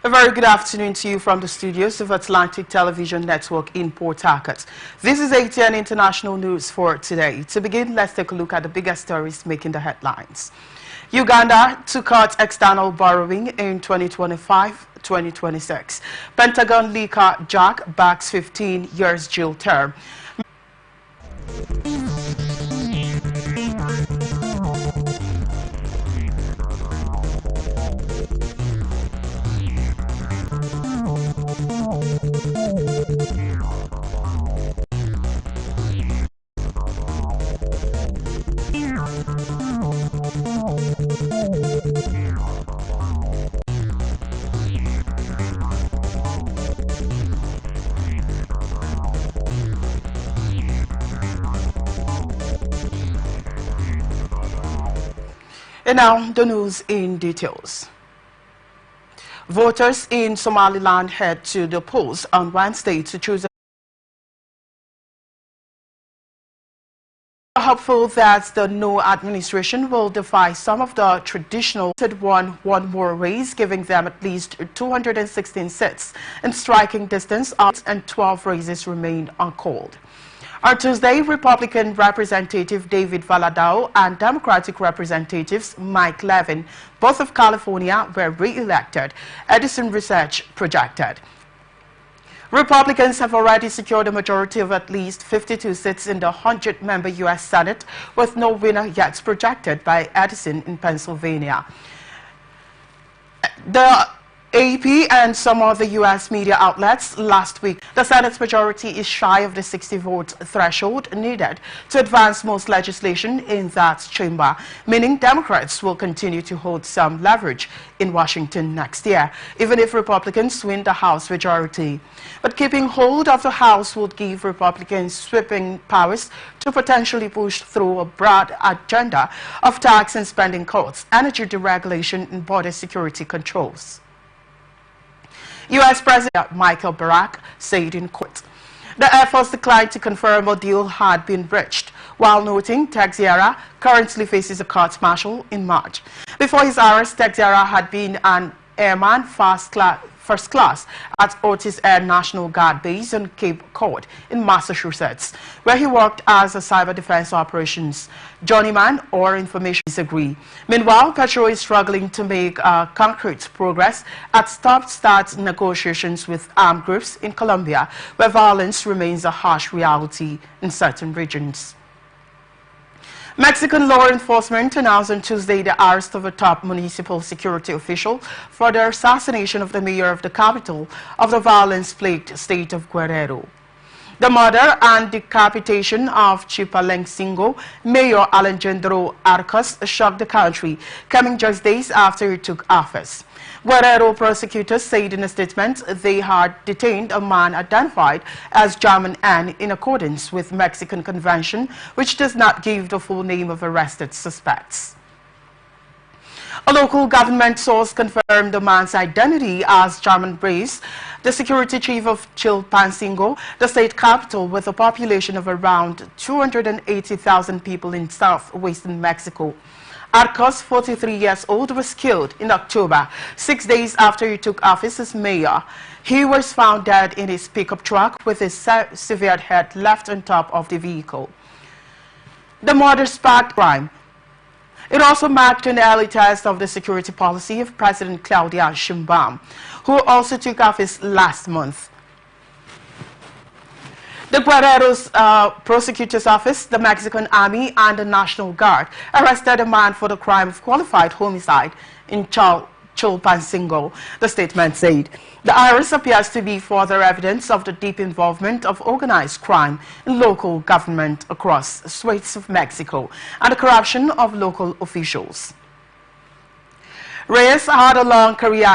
A very good afternoon to you from the studios of Atlantic Television Network in Port Harcourt. This is ATN International News for today. To begin, let's take a look at the biggest stories making the headlines. Uganda to cut external borrowing in 2025-2026. Pentagon leaker Jack backs 15 years jail term. And now, the news in details. Voters in Somaliland head to the polls on Wednesday to choose hopeful that the new administration will defy some of the traditional one more race, giving them at least 216 seats in striking distance, and 12 races remain uncalled. On Tuesday, Republican Representative David Valadao and Democratic Representatives Mike Levin, both of California, were re-elected, Edison Research projected. Republicans have already secured a majority of at least 52 seats in the 100-member U.S. Senate, with no winner yet projected by Edison in Pennsylvania. The AP and some other U.S. media outlets last week, the Senate's majority is shy of the 60-vote threshold needed to advance most legislation in that chamber, meaning Democrats will continue to hold some leverage in Washington next year, even if Republicans win the House majority. But keeping hold of the House would give Republicans sweeping powers to potentially push through a broad agenda of tax and spending cuts, energy deregulation, and border security controls. U.S. President Michael Barack said in court the Air Force declined to confirm a deal had been reached, while noting Teixeira currently faces a court-martial in March. Before his arrest, Teixeira had been an airman first class at Otis Air National Guard Base on Cape Cod in Massachusetts, where he worked as a cyber defense operations journeyman or information disagree. Meanwhile, Petro is struggling to make concrete progress at stop-start negotiations with armed groups in Colombia, where violence remains a harsh reality in certain regions. Mexican law enforcement announced on Tuesday the arrest of a top municipal security official for the assassination of the mayor of the capital of the violence-plagued state of Guerrero. The murder and decapitation of Chipalengsingo Mayor Alejandro Arcos shocked the country, coming just days after he took office. Guerrero prosecutors said in a statement they had detained a man identified as German N in accordance with Mexican convention, which does not give the full name of arrested suspects. A local government source confirmed the man's identity as German Brace, the security chief of Chilpancingo, the state capital with a population of around 280,000 people in southwestern Mexico. Arcos, 43 years old, was killed in October, 6 days after he took office as mayor. He was found dead in his pickup truck with his severed head left on top of the vehicle. The murder sparked crime. It also marked an early test of the security policy of President Claudia Sheinbaum, who also took office last month. The Guerrero's prosecutor's office, the Mexican Army, and the National Guard arrested a man for the crime of qualified homicide in Chilpancingo, the statement said. The arrest appears to be further evidence of the deep involvement of organized crime in local government across the Straits of Mexico and the corruption of local officials. Reyes had a long career